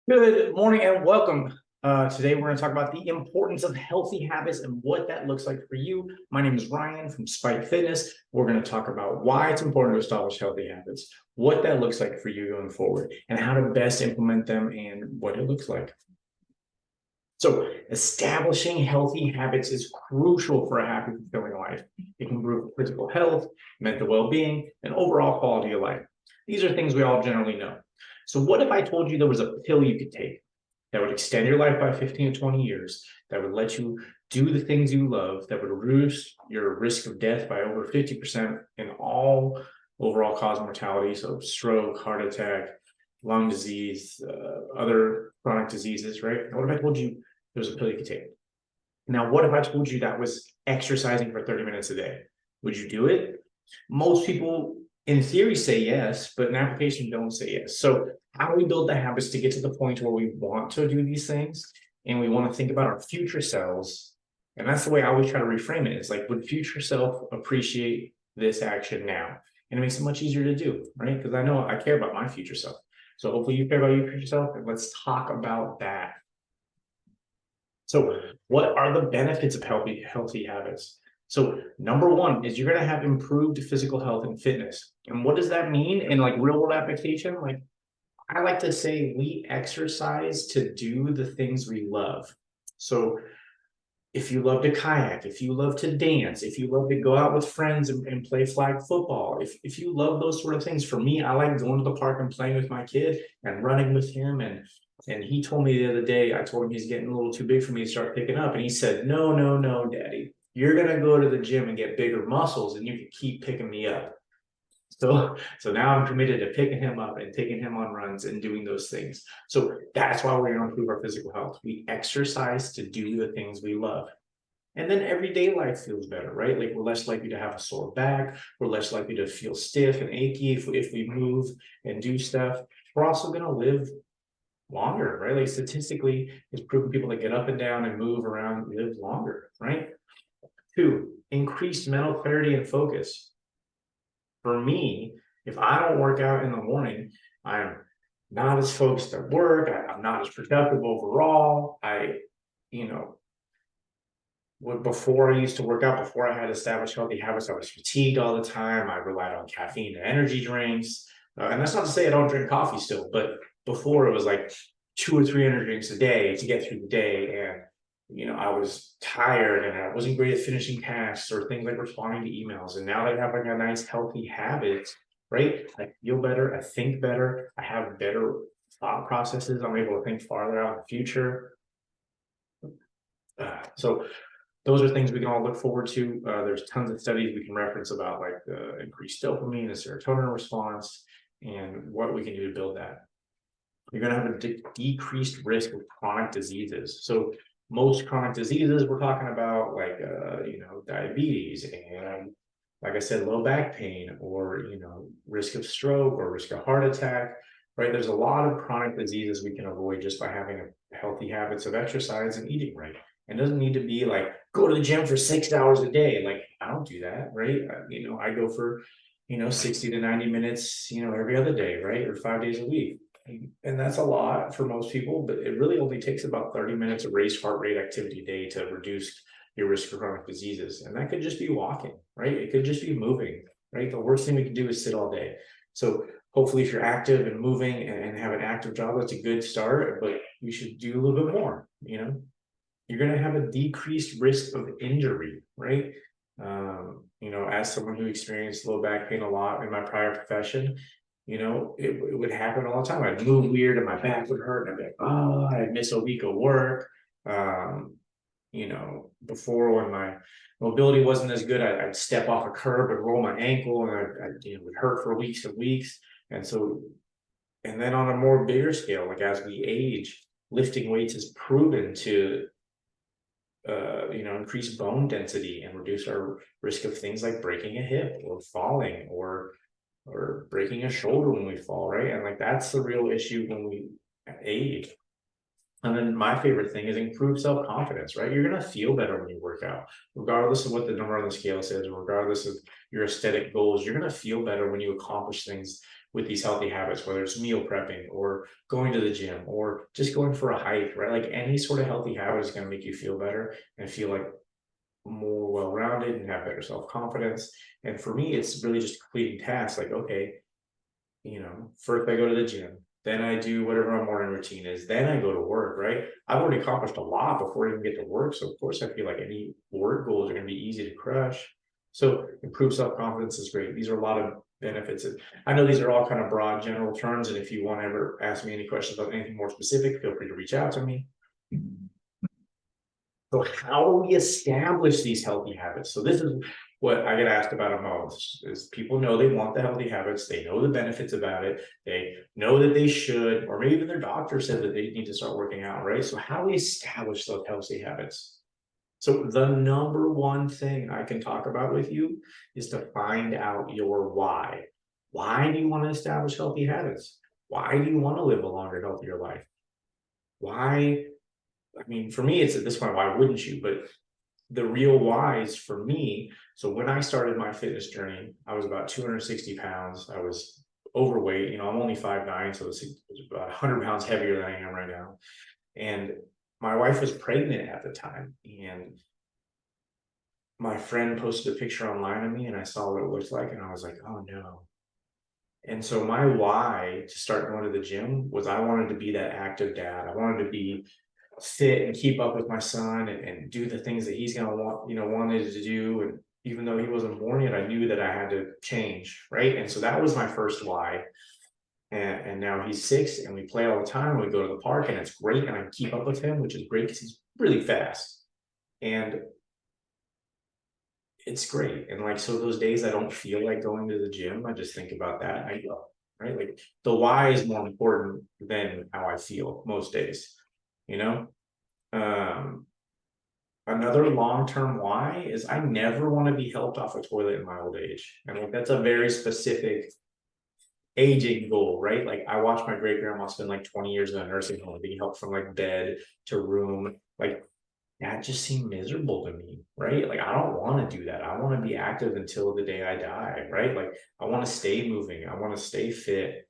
Good morning and welcome. Today we're going to talk about the importance of healthy habits and what that looks like for you. My name is Ryan from Spike Fitness. We're going to talk about why it's important to establish healthy habits, what that looks like for you going forward, and how to best implement them and what it looks like. So establishing healthy habits is crucial for a happy, fulfilling life. It can improve physical health, mental well-being, and overall quality of life. These are things we all generally know. So what if I told you there was a pill you could take that would extend your life by 15 to 20 years, that would let you do the things you love, that would reduce your risk of death by over 50% in all overall cause mortality, so stroke, heart attack, lung disease, other chronic diseases, right? What if I told you there was a pill you could take? Now, what if I told you that was exercising for 30 minutes a day? Would you do it? Most people in theory say yes, but in application don't say yes. So how do we build the habits to get to the point where we want to do these things and we want to think about our future selves? And that's the way I always try to reframe it. It's like, would future self appreciate this action now? And it makes it much easier to do, right? Because I know I care about my future self. So hopefully you care about your future self, and let's talk about that. So what are the benefits of healthy habits? So number one is you're going to have improved physical health and fitness. And what does that mean in like real world application? Like I like to say we exercise to do the things we love. So if you love to kayak, if you love to dance, if you love to go out with friends and play flag football, if you love those sort of things, for me, I like going to the park and playing with my kid and running with him. And he told me the other day, I told him he's getting a little too big for me to start picking up. And he said, no, no, no, daddy, you're going to go to the gym and get bigger muscles and you can keep picking me up. So now I'm committed to picking him up and taking him on runs and doing those things. So that's why we're going to improve our physical health. We exercise to do the things we love. And then everyday life feels better, right? Like we're less likely to have a sore back. We're less likely to feel stiff and achy if we move and do stuff. We're also going to live longer, right? Like statistically, it's proven people that get up and down and move around live longer, right? Two, increased mental clarity and focus. For me, if I don't work out in the morning, I'm not as focused at work. I'm not as productive overall. Before I used to work out, before I had established healthy habits, I was fatigued all the time. I relied on caffeine and energy drinks. And that's not to say I don't drink coffee still, but before it was like 2 or 3 energy drinks a day to get through the day. And I was tired and I wasn't great at finishing tasks or things like responding to emails. And now that I have like a nice healthy habit, right? I feel better, I think better, I have better thought processes. I'm able to think farther out in the future. So those are things we can all look forward to. There's tons of studies we can reference about like the increased dopamine, the serotonin response, and what we can do to build that. You're going to have a decreased risk of chronic diseases. So most chronic diseases we're talking about like diabetes and like I said, low back pain or risk of stroke or risk of heart attack, right? There's a lot of chronic diseases we can avoid just by having healthy habits of exercise and eating right. It doesn't need to be like go to the gym for 6 hours a day. Like I don't do that, right? I go for 60 to 90 minutes every other day, right? Or 5 days a week. And that's a lot for most people, but it really only takes about 30 minutes of raised heart rate activity a day to reduce your risk for chronic diseases. And that could just be walking, right? It could just be moving, right? The worst thing we can do is sit all day. So hopefully if you're active and moving and have an active job, that's a good start, but you should do a little bit more, You're going to have a decreased risk of injury, right? As someone who experienced low back pain a lot in my prior profession, it would happen all the time. I'd move weird and my back would hurt and I'd be like, oh, I'd miss a week of work. Before when my mobility wasn't as good, I'd step off a curb and roll my ankle and it would hurt for weeks and weeks. And then on a more bigger scale, like as we age, lifting weights is proven to increase bone density and reduce our risk of things like breaking a hip or falling or breaking a shoulder when we fall, right? And like that's the real issue when we age. And then my favorite thing is improve self-confidence, right? You're gonna feel better when you work out, regardless of what the number on the scale says, regardless of your aesthetic goals. You're gonna feel better when you accomplish things with these healthy habits, whether it's meal prepping or going to the gym or just going for a hike, right? Like any sort of healthy habit is going to make you feel better and feel like more well-rounded and have better self-confidence. And for me, it's really just completing tasks like, okay, first I go to the gym, then I do whatever my morning routine is, then I go to work, right? I've already accomplished a lot before I even get to work. So of course I feel like any work goals are going to be easy to crush. So improved self-confidence is great. These are a lot of benefits. And I know these are all kind of broad general terms. And if you want to ever ask me any questions about anything more specific, feel free to reach out to me. So how do we establish these healthy habits? So this is what I get asked about most is people know they want the healthy habits. They know the benefits about it. They know that they should, or maybe even their doctor said that they need to start working out, right? So how do we establish those healthy habits? So the number one thing I can talk about with you is to find out your why. Why do you want to establish healthy habits? Why do you want to live a longer, healthier life? Why? I mean, for me, it's at this point, why wouldn't you? But the real whys for me, so when I started my fitness journey, I was about 260 pounds. I was overweight. I'm only 5'9", so it's about 100 pounds heavier than I am right now. And my wife was pregnant at the time. And my friend posted a picture online of me and I saw what it looked like. And I was like, oh no. And so my why to start going to the gym was I wanted to be that active dad. I wanted to be fit and keep up with my son and do the things that he's going to wanted to do. And even though he wasn't born yet, I knew that I had to change. Right. And so that was my first why. And now he's 6 and we play all the time. We go to the park and it's great. And I can keep up with him, which is great because he's really fast. And it's great. And like, so those days I don't feel like going to the gym, I just think about that and I go, right? Like the why is more important than how I feel most days, another long-term why is I never want to be helped off a toilet in my old age. And like, that's a very specific aging goal, right? Like I watched my great grandma spend like 20 years in a nursing home, being helped from like bed to room. Like that just seemed miserable to me, right? Like I don't want to do that. I want to be active until the day I die, right? Like I want to stay moving. I want to stay fit.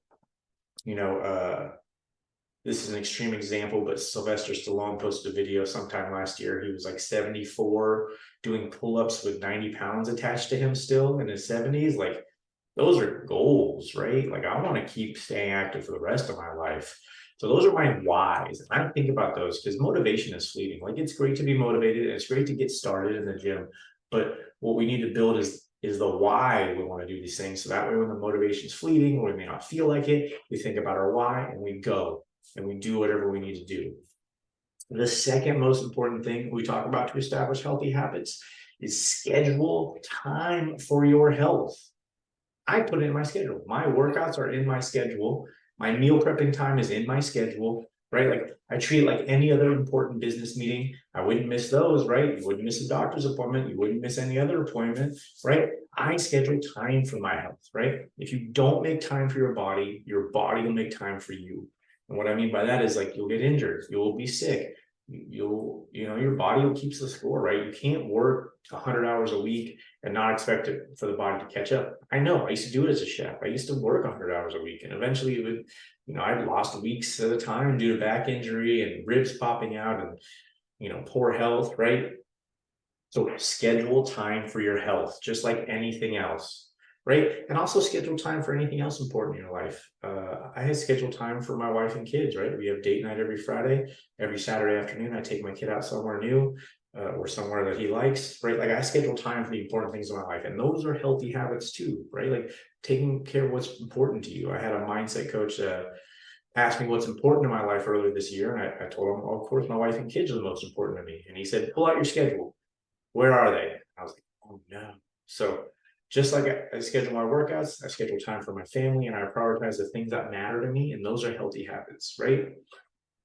This is an extreme example, but Sylvester Stallone posted a video sometime last year. He was like 74 doing pull-ups with 90 pounds attached to him still in his 70s. Like those are goals, right? Like I want to keep staying active for the rest of my life. So those are my whys. And I think about those because motivation is fleeting. Like it's great to be motivated and it's great to get started in the gym. But what we need to build is the why we want to do these things. So that way when the motivation is fleeting or we may not feel like it, we think about our why and we go and we do whatever we need to do. The second most important thing we talk about to establish healthy habits is schedule time for your health. I put it in my schedule. My workouts are in my schedule. My meal prepping time is in my schedule, right? Like I treat it like any other important business meeting. I wouldn't miss those, right? You wouldn't miss a doctor's appointment. You wouldn't miss any other appointment, right? I schedule time for my health, right? If you don't make time for your body will make time for you. And what I mean by that is like you'll get injured, you'll be sick, your body will keep the score, right? You can't work 100 hours a week and not expect it for the body to catch up. I know I used to do it as a chef. I used to work 100 hours a week and eventually it would, I lost weeks at a time due to back injury and ribs popping out and, poor health, right? So schedule time for your health, just like anything else, right? And also schedule time for anything else important in your life. I had scheduled time for my wife and kids, right? We have date night every Friday. Every Saturday afternoon, I take my kid out somewhere new or somewhere that he likes, right? Like I schedule time for the important things in my life. And those are healthy habits too, right? Like taking care of what's important to you. I had a mindset coach asked me what's important in my life earlier this year. And I told him, oh, of course, my wife and kids are the most important to me. And he said, pull out your schedule. Where are they? I was like, oh no. So just like I schedule my workouts, I schedule time for my family and I prioritize the things that matter to me. And those are healthy habits, right?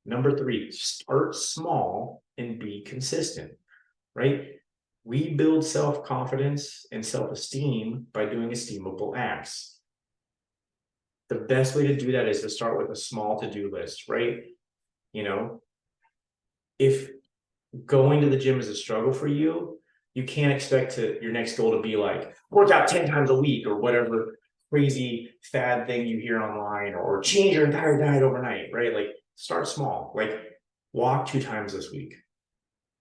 Number 3, start small and be consistent, right? We build self-confidence and self-esteem by doing esteemable acts. The best way to do that is to start with a small to-do list, right? If going to the gym is a struggle for you, you can't expect your next goal to be like work out 10 times a week or whatever crazy fad thing you hear online, or change your entire diet overnight, right? Like start small, like walk 2 times this week.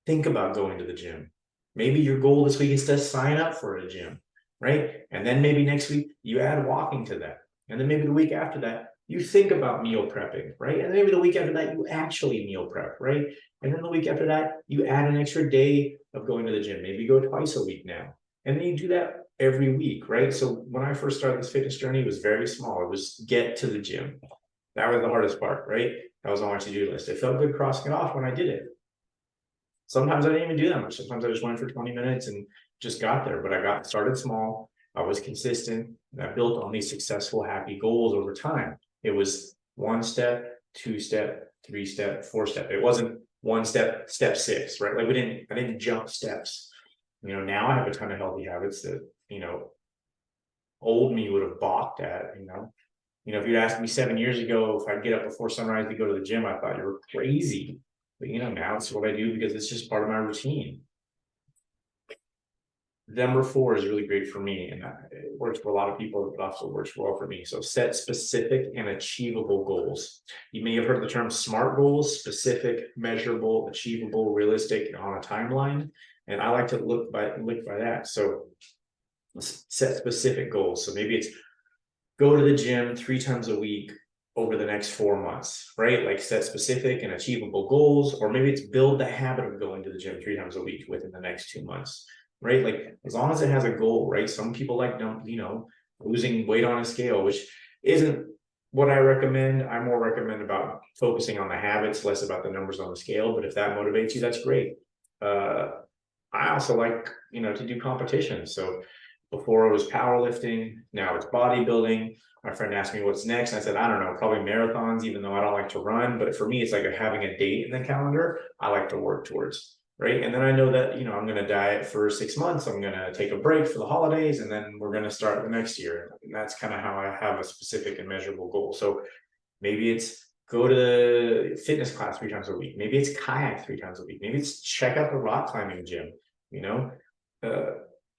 Think about going to the gym. Maybe your goal this week is to sign up for a gym, right? And then maybe next week you add walking to that. And then maybe the week after that, you think about meal prepping, right? And maybe the week after that, you actually meal prep, right? And then the week after that, you add an extra day of going to the gym. Maybe you go twice a week now. And then you do that every week, right? So when I first started this fitness journey, it was very small. It was get to the gym. That was the hardest part, right? That was on my to-do list. It felt good crossing it off when I did it. Sometimes I didn't even do that much. Sometimes I just went for 20 minutes and just got there. But I got started small. I was consistent. And I built on these successful, happy goals over time. It was 1 step, 2 step, 3 step, 4 step. It wasn't 1 step, step 6, right? Like I didn't jump steps. Now I have a ton of healthy habits that, old me would have balked at, if you'd asked me 7 years ago if I'd get up before sunrise to go to the gym, I thought you were crazy. But now it's what I do because it's just part of my routine. Number 4 is really great for me, and it works for a lot of people, but also works well for me. So set specific and achievable goals. You may have heard the term SMART goals: specific, measurable, achievable, realistic, and on a timeline. And I like to look by that. So let's set specific goals. So maybe it's go to the gym 3 times a week over the next 4 months, right? Like set specific and achievable goals. Or maybe it's build the habit of going to the gym 3 times a week within the next 2 months, right? Like as long as it has a goal, right? Some people like, losing weight on a scale, which isn't what I recommend. I more recommend about focusing on the habits, less about the numbers on the scale. But if that motivates you, that's great. I also like, to do competitions. So before it was powerlifting, now it's bodybuilding. My friend asked me what's next. I said, I don't know, probably marathons, even though I don't like to run. But for me, it's like having a date in the calendar I like to work towards, right? And then I know that, I'm going to diet for 6 months. I'm going to take a break for the holidays, and then we're going to start the next year. And that's kind of how I have a specific and measurable goal. So maybe it's go to the fitness class 3 times a week. Maybe it's kayak 3 times a week. Maybe it's check out the rock climbing gym,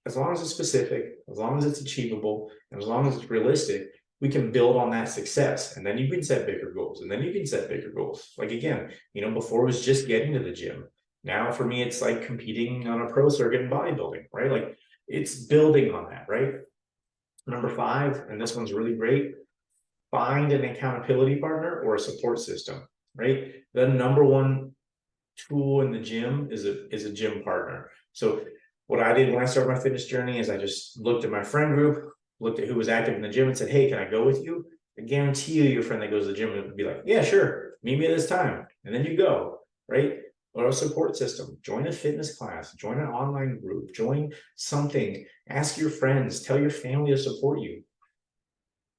as long as it's specific, as long as it's achievable, and as long as it's realistic, we can build on that success. And then you can set bigger goals, and then you can set bigger goals. Like again, before it was just getting to the gym. Now for me, it's like competing on a pro circuit in bodybuilding, right? Like it's building on that, right? Number 5, and this one's really great: find an accountability partner or a support system, right? The number 1 tool in the gym is a gym partner. So what I did when I started my fitness journey is I just looked at my friend group, looked at who was active in the gym, and said, hey, can I go with you? I guarantee you your friend that goes to the gym would be like, yeah, sure, meet me at this time. And then you go, right? Or a support system. Join a fitness class, join an online group, join something, ask your friends, tell your family to support you.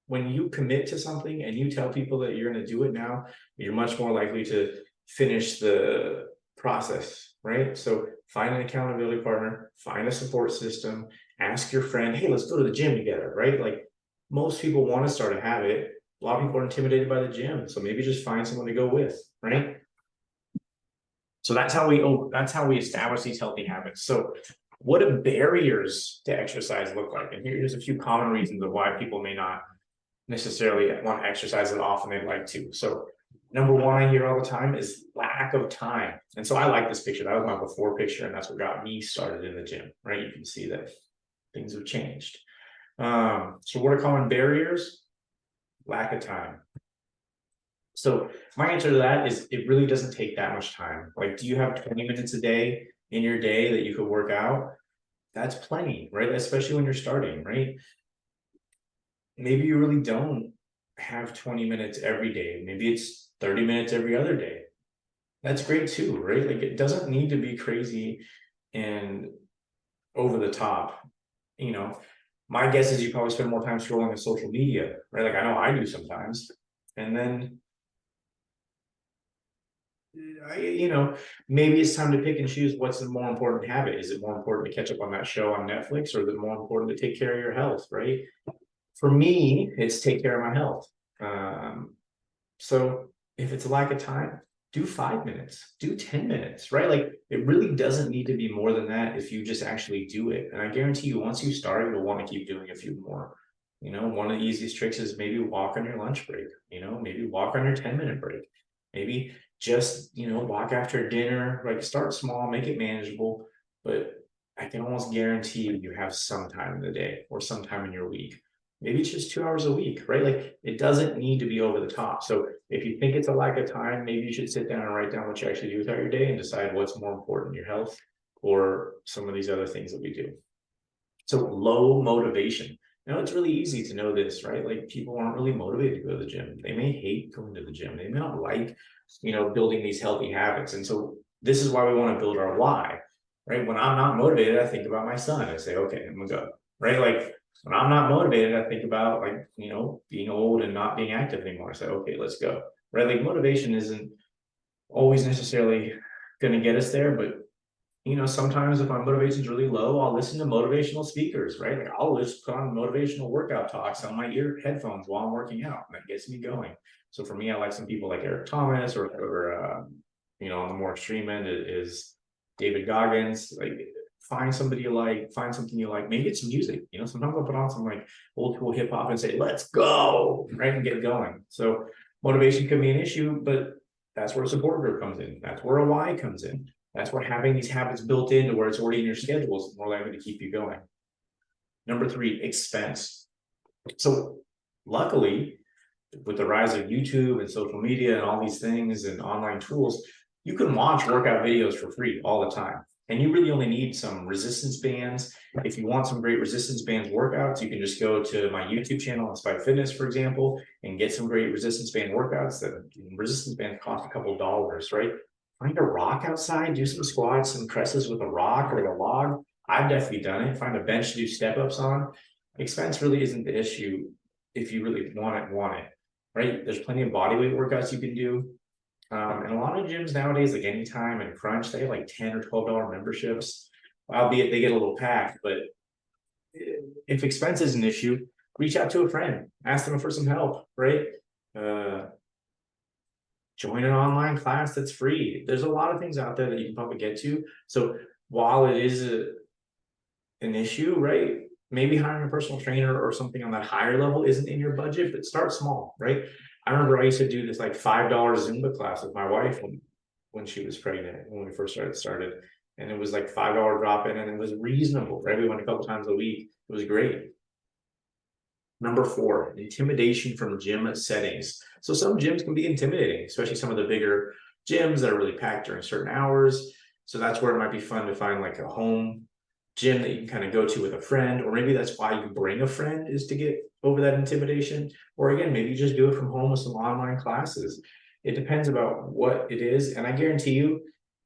When you commit to something and you tell people that you're going to do it now, you're much more likely to finish the process, right? So find an accountability partner, find a support system, ask your friend, hey, let's go to the gym together, right? Like most people want to start a habit. A lot of people are intimidated by the gym. So maybe just find someone to go with, right? So that's how we establish these healthy habits. So what do barriers to exercise look like? And here's a few common reasons of why people may not necessarily want to exercise as often they'd like to. So number 1 I hear all the time is lack of time. And so I like this picture. That was my before picture, and that's what got me started in the gym, right? You can see that things have changed. So what are common barriers? Lack of time. So my answer to that is it really doesn't take that much time. Like, do you have 20 minutes a day in your day that you could work out? That's plenty, right? Especially when you're starting, right? Maybe you really don't have 20 minutes every day. Maybe it's 30 minutes every other day. That's great too, right? Like it doesn't need to be crazy and over the top. My guess is you probably spend more time scrolling on social media, right? Like I know I do sometimes. And then maybe it's time to pick and choose what's the more important habit. Is it more important to catch up on that show on Netflix, or is it more important to take care of your health, right? For me, it's take care of my health. So if it's a lack of time, do 5 minutes, do 10 minutes, right? Like it really doesn't need to be more than that if you just actually do it. And I guarantee you, once you start, you'll want to keep doing a few more. One of the easiest tricks is maybe walk on your lunch break, maybe walk on your 10-minute break, maybe just, walk after dinner, like start small, make it manageable. But I can almost guarantee you have some time in the day or some time in your week. Maybe it's just 2 hours a week, right? Like it doesn't need to be over the top. So if you think it's a lack of time, maybe you should sit down and write down what you actually do throughout your day and decide what's more important, your health or some of these other things that we do. So low motivation. It's really easy to know this, right? Like people aren't really motivated to go to the gym. They may hate going to the gym. They may not like, building these healthy habits. And so this is why we want to build our why, right? When I'm not motivated, I think about my son. I say, okay, I'm gonna go, right? Like when I'm not motivated, I think about like, being old and not being active anymore. I say, okay, let's go, right? Like motivation isn't always necessarily going to get us there, but sometimes if my motivation is really low, I'll listen to motivational speakers, right? Like I'll just put on motivational workout talks on my ear headphones while I'm working out, and that gets me going. So for me, I like some people like Eric Thomas or on the more extreme end is David Goggins. Like find somebody you like, find something you like. Maybe it's music. Sometimes I'll put on some like old school hip hop and say, let's go, right? And get going. So motivation could be an issue, but that's where a support group comes in. That's where a why comes in. That's where having these habits built into where it's already in your schedule is more likely to keep you going. Number 3, expense. So luckily, with the rise of YouTube and social media and all these things and online tools, you can watch workout videos for free all the time. And you really only need some resistance bands. If you want some great resistance bands workouts, you can just go to my YouTube channel, Inspire Fitness, for example, and get some great resistance band workouts. That resistance bands cost a couple dollars, right? Find a rock outside, do some squats, some presses with a rock or a log. I've definitely done it. Find a bench to do step-ups on. Expense really isn't the issue if you really want it, right? There's plenty of bodyweight workouts you can do. And a lot of gyms nowadays, like Anytime and Crunch, they have like $10 or $12 memberships, albeit they get a little packed. But if expense is an issue, reach out to a friend, ask them for some help, right? Join an online class that's free. There's a lot of things out there that you can probably get to. So while it is an issue, right? Maybe hiring a personal trainer or something on that higher level isn't in your budget, but start small, right? I remember I used to do this like $5 Zumba class with my wife when she was pregnant, when we first started. And it was like $5 drop in, and it was reasonable, right? We went a couple times a week. It was great. Number 4, intimidation from gym settings. So some gyms can be intimidating, especially some of the bigger gyms that are really packed during certain hours. So that's where it might be fun to find like a home gym that you can kind of go to with a friend, or maybe that's why you bring a friend, is to get over that intimidation. Or again, maybe you just do it from home with some online classes. It depends about what it is. And I guarantee you,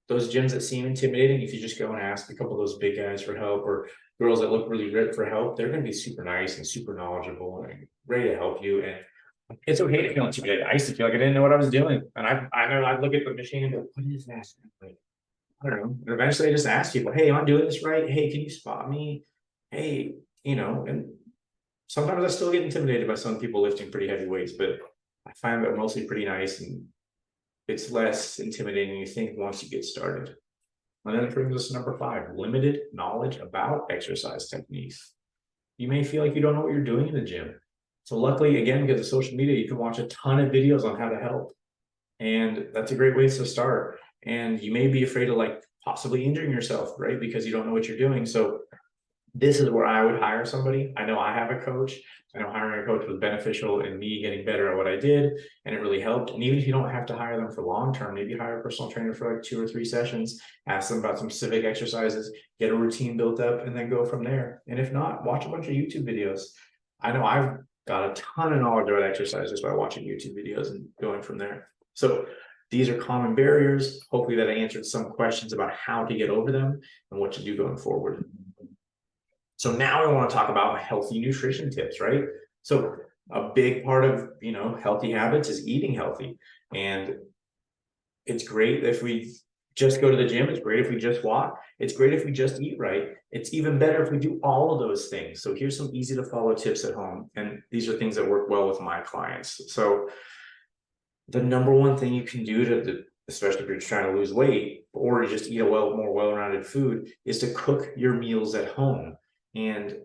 those gyms that seem intimidating, if you just go and ask a couple of those big guys for help, or girls that look really ripped for help, they're going to be super nice and super knowledgeable and ready to help you. And it's okay to feel intimidated. I used to feel like I didn't know what I was doing. And I know I'd look at the machine and go, what is that? Like, I don't know. And eventually I just asked people, hey, am I doing this right? Hey, can you spot me? Hey, and sometimes I still get intimidated by some people lifting pretty heavy weights, but I find that mostly pretty nice, and it's less intimidating than you think once you get started. And then it brings us to number 5, limited knowledge about exercise techniques. You may feel like you don't know what you're doing in the gym. So luckily, again, because of social media, you can watch a ton of videos on how to help. And that's a great way to start. And you may be afraid of like possibly injuring yourself, right? Because you don't know what you're doing. So this is where I would hire somebody. I know I have a coach. I know hiring a coach was beneficial in me getting better at what I did, and it really helped. And even if you don't have to hire them for long term, maybe hire a personal trainer for like 2 or 3 sessions, ask them about some specific exercises, get a routine built up, and then go from there. And if not, watch a bunch of YouTube videos. I know I've got a ton of knowledge about exercise just by watching YouTube videos and going from there. So these are common barriers. Hopefully that answered some questions about how to get over them and what to do going forward. So now I want to talk about healthy nutrition tips, right? So a big part of, healthy habits is eating healthy. And it's great if we just go to the gym. It's great if we just walk. It's great if we just eat right. It's even better if we do all of those things. So here's some easy to follow tips at home. And these are things that work well with my clients. So the number one thing you can do especially if you're trying to lose weight or just eat a more well-rounded food, is to cook your meals at home. And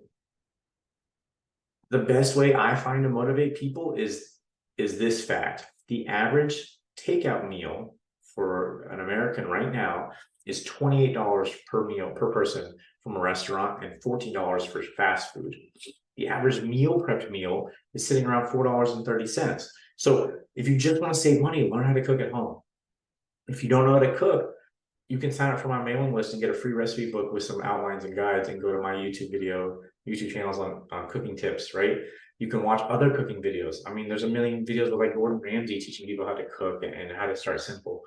the best way I find to motivate people is this fact. The average takeout meal for an American right now is $28 per meal per person from a restaurant and $14 for fast food. The average meal prepped meal is sitting around $4.30. So if you just want to save money, learn how to cook at home. If you don't know how to cook, you can sign up for my mailing list and get a free recipe book with some outlines and guides, and go to my YouTube channels on cooking tips, right? You can watch other cooking videos. I mean, there's a million videos with like Gordon Ramsay teaching people how to cook and how to start simple.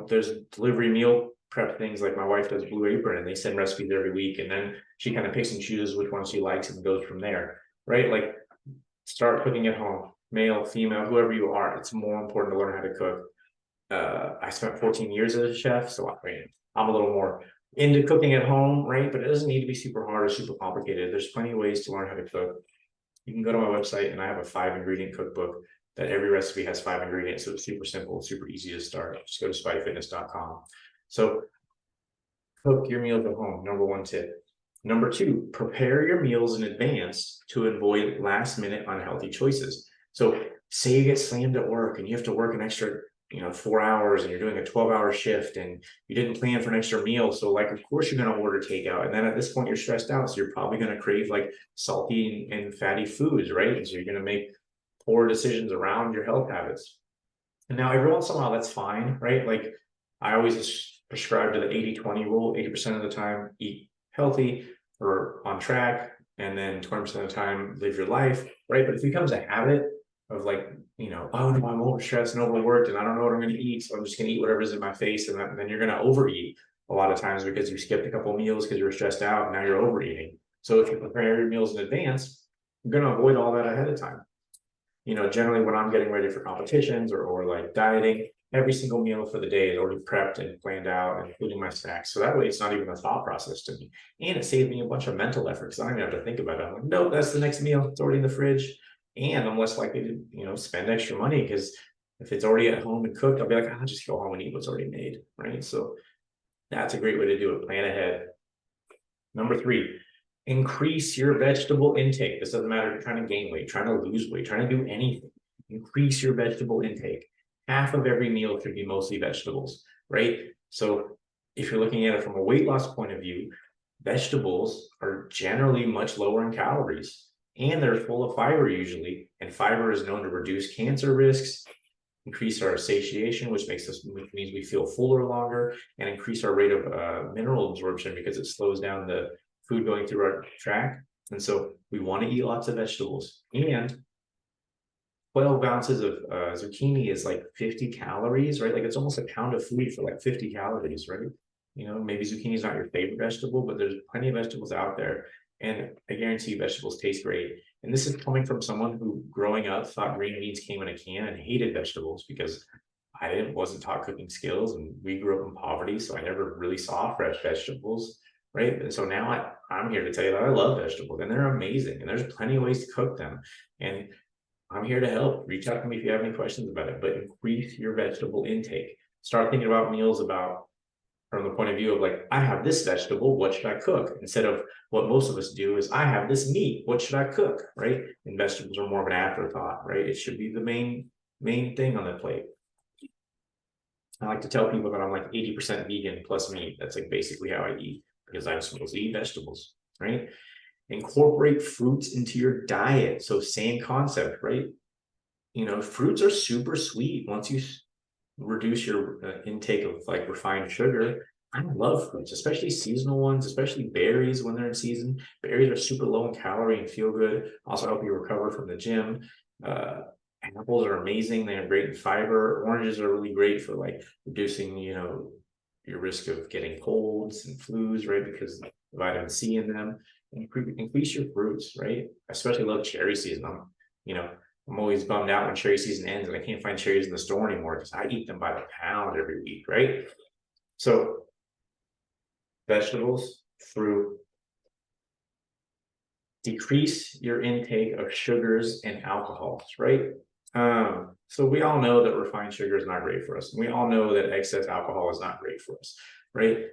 There's delivery meal prep things, like my wife does Blue Apron, and they send recipes every week, and then she kind of picks and chooses which ones she likes and goes from there, right? Like, start cooking at home, male, female, whoever you are. It's more important to learn how to cook. I spent 14 years as a chef, so I'm a little more into cooking at home, right? But it doesn't need to be super hard or super complicated. There's plenty of ways to learn how to cook. You can go to my website, and I have a 5-ingredient cookbook that every recipe has 5 ingredients. So it's super simple, super easy to start. Just go to spyfitness.com. So cook your meals at home, number 1 tip. Number 2, prepare your meals in advance to avoid last-minute unhealthy choices. So say you get slammed at work and you have to work an extra 4 hours, and you're doing a 12-hour shift, and you didn't plan for an extra meal. So like, of course you're going to order takeout. And then at this point you're stressed out. So you're probably going to crave like salty and fatty foods, right? And so you're going to make poor decisions around your health habits. And now every once in a while, that's fine, right? Like, I always prescribe to the 80-20 rule. 80% of the time, eat healthy or on track. And then 20% of the time, live your life, right? But if it becomes a habit of like, oh no, I'm overstressed and overworked and I don't know what I'm going to eat, so I'm just going to eat whatever's in my face, and then you're going to overeat a lot of times because you skipped a couple of meals because you were stressed out, and now you're overeating. So if you prepare your meals in advance, you're going to avoid all that ahead of time. Generally when I'm getting ready for competitions or like dieting, every single meal for the day is already prepped and planned out, including my snacks. So that way it's not even a thought process to me. And it saves me a bunch of mental effort, because I don't even have to think about it. I'm like, nope, that's the next meal. It's already in the fridge. And I'm less likely to, spend extra money, because if it's already at home and cooked, I'll be like, I'll just go home and eat what's already made, right? So that's a great way to do it. Plan ahead. Number 3, increase your vegetable intake. This doesn't matter if you're trying to gain weight, trying to lose weight, trying to do anything. Increase your vegetable intake. Half of every meal should be mostly vegetables, right? So if you're looking at it from a weight loss point of view, vegetables are generally much lower in calories, and they're full of fiber usually. And fiber is known to reduce cancer risks, increase our satiation, which means we feel fuller longer, and increase our rate of mineral absorption, because it slows down the food going through our tract. And so we want to eat lots of vegetables. And 12 ounces of zucchini is like 50 calories, right? Like, it's almost a pound of food for like 50 calories, right? Maybe zucchini is not your favorite vegetable, but there's plenty of vegetables out there. And I guarantee you vegetables taste great. And this is coming from someone who, growing up, thought green beans came in a can and hated vegetables, because I wasn't taught cooking skills, and we grew up in poverty. So I never really saw fresh vegetables, right? And so now I'm here to tell you that I love vegetables, and they're amazing. And there's plenty of ways to cook them. And I'm here to help. Reach out to me if you have any questions about it, but increase your vegetable intake. Start thinking about meals from the point of view of like, I have this vegetable, what should I cook? Instead of what most of us do is, I have this meat, what should I cook, right? And vegetables are more of an afterthought, right? It should be the main thing on the plate. I like to tell people that I'm like 80% vegan plus meat. That's like basically how I eat, because I'm supposed to eat vegetables, right? Incorporate fruits into your diet. So same concept, right? Fruits are super sweet. Once you reduce your intake of like refined sugar, I love fruits, especially seasonal ones, especially berries when they're in season. Berries are super low in calorie and feel good. Also help you recover from the gym. Apples are amazing. They have great fiber. Oranges are really great for like reducing, your risk of getting colds and flus, right? Because of vitamin C in them. Increase your fruits, right? I especially love cherry season. I'm always bummed out when cherry season ends and I can't find cherries in the store anymore, because I eat them by the pound every week, right? So vegetables, fruit, decrease your intake of sugars and alcohols, right? So we all know that refined sugar is not great for us. We all know that excess alcohol is not great for us, right?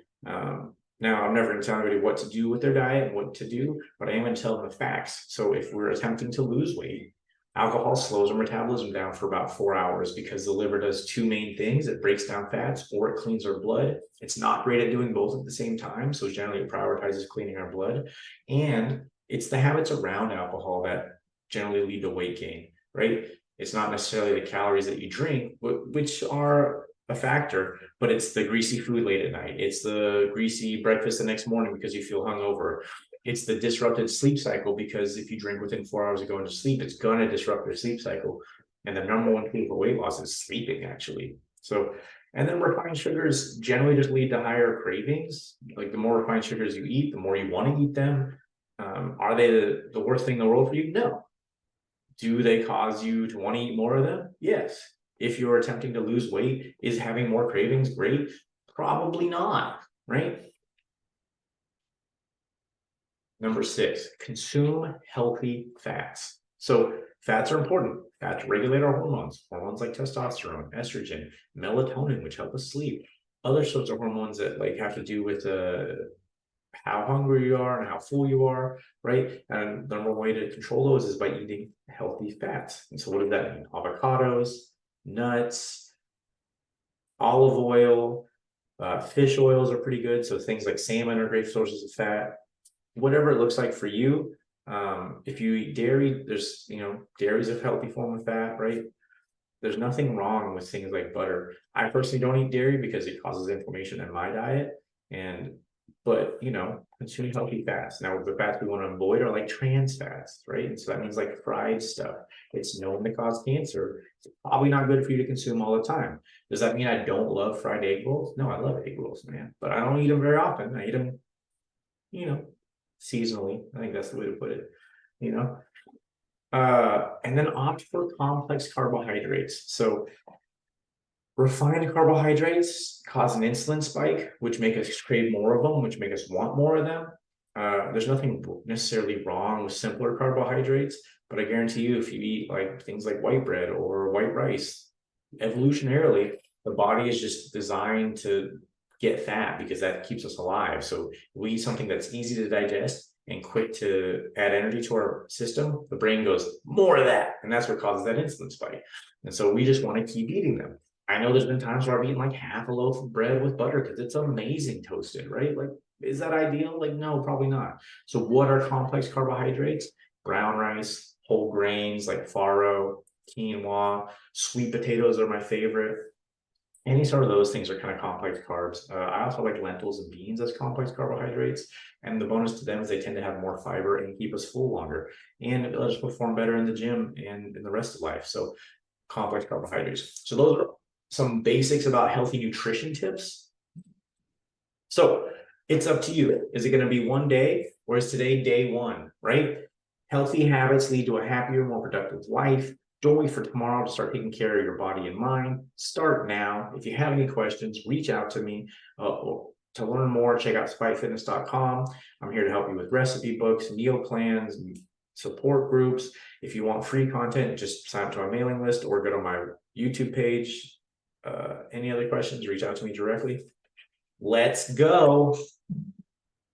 Now, I'm never going to tell anybody what to do with their diet and what to do, but I am going to tell them the facts. So if we're attempting to lose weight, alcohol slows our metabolism down for about 4 hours because the liver does two main things. It breaks down fats or it cleans our blood. It's not great at doing both at the same time. So generally it prioritizes cleaning our blood. And it's the habits around alcohol that generally lead to weight gain, right? It's not necessarily the calories that you drink, which are a factor, but it's the greasy food late at night. It's the greasy breakfast the next morning because you feel hungover. It's the disrupted sleep cycle because if you drink within 4 hours of going to sleep, it's going to disrupt your sleep cycle. And the number one key for weight loss is sleeping, actually. So, and then refined sugars generally just lead to higher cravings. Like the more refined sugars you eat, the more you want to eat them. Are they the worst thing in the world for you? No. Do they cause you to want to eat more of them? Yes. If you're attempting to lose weight, is having more cravings great? Probably not, right? Number 6, consume healthy fats. So fats are important. Fats regulate our hormones like testosterone, estrogen, melatonin, which help us sleep. Other sorts of hormones that like have to do with how hungry you are and how full you are, right? And the number one way to control those is by eating healthy fats. And so what does that mean? Avocados, nuts, olive oil, fish oils are pretty good. So things like salmon are great sources of fat. Whatever it looks like for you. If you eat dairy, there's, dairy is a healthy form of fat, right? There's nothing wrong with things like butter. I personally don't eat dairy because it causes inflammation in my diet. But consume healthy fats. Now, the fats we want to avoid are like trans fats, right? And so that means like fried stuff. It's known to cause cancer. It's probably not good for you to consume all the time. Does that mean I don't love fried egg rolls? No, I love egg rolls, man. But I don't eat them very often. I eat them, seasonally. I think that's the way to put it, and then opt for complex carbohydrates. So refined carbohydrates cause an insulin spike, which make us crave more of them, which make us want more of them. There's nothing necessarily wrong with simpler carbohydrates, but I guarantee you, if you eat like things like white bread or white rice, evolutionarily, the body is just designed to get fat because that keeps us alive. So we eat something that's easy to digest and quick to add energy to our system, the brain goes, more of that. And that's what causes that insulin spike. And so we just want to keep eating them. I know there's been times where I've eaten like half a loaf of bread with butter because it's amazing toasted, right? Like, is that ideal? Like, no, probably not. So what are complex carbohydrates? Brown rice, whole grains like farro, quinoa, sweet potatoes are my favorite. Any sort of those things are kind of complex carbs. I also like lentils and beans as complex carbohydrates. And the bonus to them is they tend to have more fiber and keep us full longer. And it lets us perform better in the gym and in the rest of life. So complex carbohydrates. So those are some basics about healthy nutrition tips. So it's up to you. Is it going to be one day or is today day one, right? Healthy habits lead to a happier, more productive life. Don't wait for tomorrow to start taking care of your body and mind. Start now. If you have any questions, reach out to me. To learn more, check out spikefitness.com. I'm here to help you with recipe books, meal plans, support groups. If you want free content, just sign up to my mailing list or go to my YouTube page. Any other questions, reach out to me directly. Let's go.